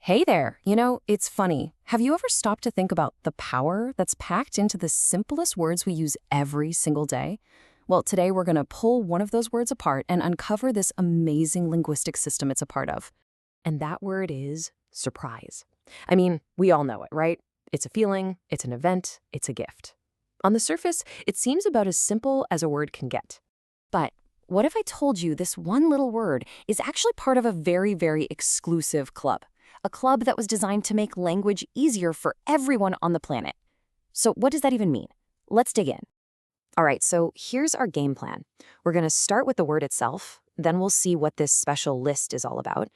Hey there. It's funny. Have you ever stopped to think about the power that's packed into the simplest words we use every single day? Well, today we're going to pull one of those words apart and uncover this amazing linguistic system it's a part of. And that word is surprise. I mean, we all know it, right? It's a feeling, it's an event, it's a gift. On the surface, it seems about as simple as a word can get. But what if I told you this one little word is actually part of a very, very exclusive club? A club that was designed to make language easier for everyone on the planet. So what does that even mean? Let's dig in. All right, so here's our game plan. We're going to start with the word itself, then we'll see what this special list is all about.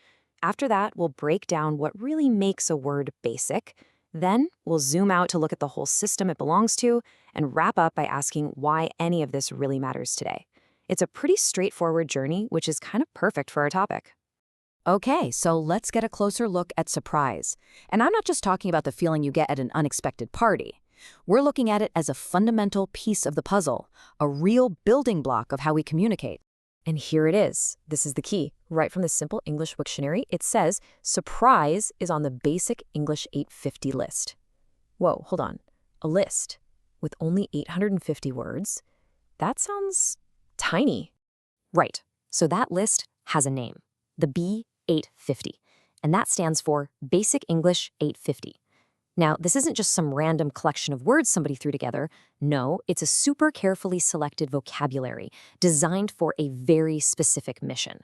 After that, we'll break down what really makes a word basic. Then we'll zoom out to look at the whole system it belongs to and wrap up by asking why any of this really matters today. It's a pretty straightforward journey, which is kind of perfect for our topic. Okay, so let's get a closer look at surprise. And I'm not just talking about the feeling you get at an unexpected party. We're looking at it as a fundamental piece of the puzzle, a real building block of how we communicate. And here it is. This is the key. Right from the Simple English Wiktionary, it says, surprise is on the basic English 850 list. Whoa, hold on. A list with only 850 words? That sounds tiny. Right. So that list has a name. The B850, and that stands for Basic English 850. Now, this isn't just some random collection of words somebody threw together. No, it's a super carefully selected vocabulary designed for a very specific mission.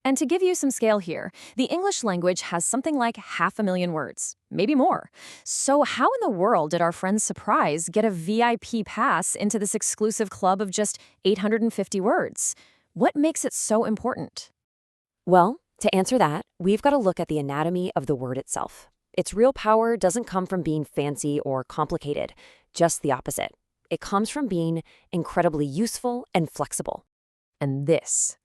And to give you some scale here, the English language has something like 500,000 words, maybe more. So how in the world did our friend Surprise get a VIP pass into this exclusive club of just 850 words? What makes it so important? Well, to answer that, we've got to look at the anatomy of the word itself. Its real power doesn't come from being fancy or complicated, just the opposite. It comes from being incredibly useful and flexible. And this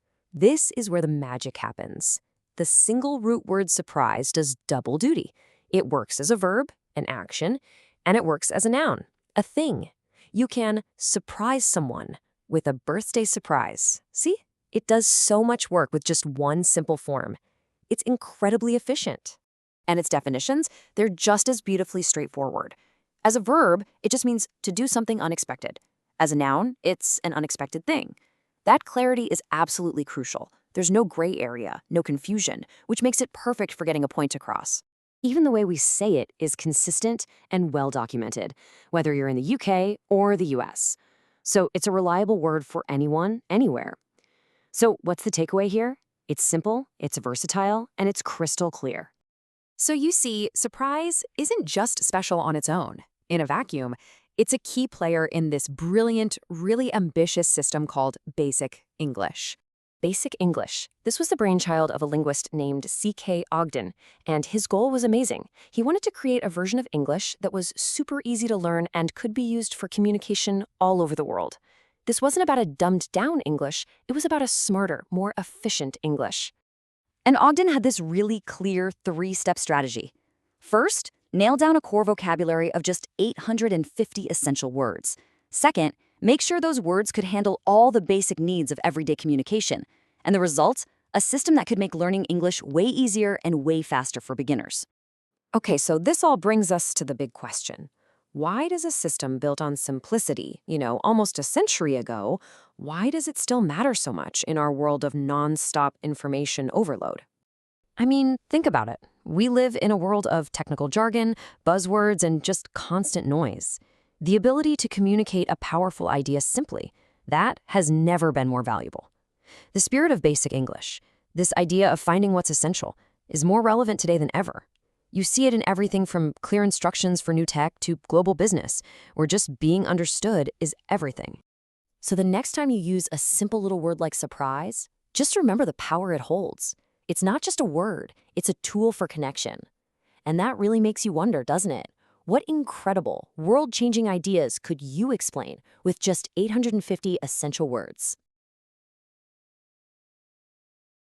is where the magic happens. The single root word surprise does double duty. It works as a verb, an action, and it works as a noun, a thing. You can surprise someone with a birthday surprise. See? It does so much work with just one simple form. It's incredibly efficient. And its definitions, they're just as beautifully straightforward. As a verb, it just means to do something unexpected. As a noun, it's an unexpected thing. That clarity is absolutely crucial. There's no gray area, no confusion, which makes it perfect for getting a point across. Even the way we say it is consistent and well documented, whether you're in the UK or the US. So it's a reliable word for anyone, anywhere. So what's the takeaway here? It's simple, it's versatile, and it's crystal clear. So you see, surprise isn't just special on its own. In a vacuum, it's a key player in this brilliant, really ambitious system called Basic English. Basic English. This was the brainchild of a linguist named C.K. Ogden, and his goal was amazing. He wanted to create a version of English that was super easy to learn and could be used for communication all over the world. This wasn't about a dumbed-down English, it was about a smarter, more efficient English. And Ogden had this really clear three-step strategy. First, nail down a core vocabulary of just 850 essential words. Second, make sure those words could handle all the basic needs of everyday communication. And the result? A system that could make learning English way easier and way faster for beginners. Okay, so this all brings us to the big question. Why does a system built on simplicity, almost a century ago, why does it still matter so much in our world of non-stop information overload? I mean, think about it. We live in a world of technical jargon, buzzwords, and just constant noise. The ability to communicate a powerful idea simply, that has never been more valuable. The spirit of Basic English, this idea of finding what's essential, is more relevant today than ever. You see it in everything from clear instructions for new tech to global business, where just being understood is everything. So the next time you use a simple little word like surprise, just remember the power it holds. It's not just a word, it's a tool for connection. And that really makes you wonder, doesn't it? What incredible, world-changing ideas could you explain with just 850 essential words?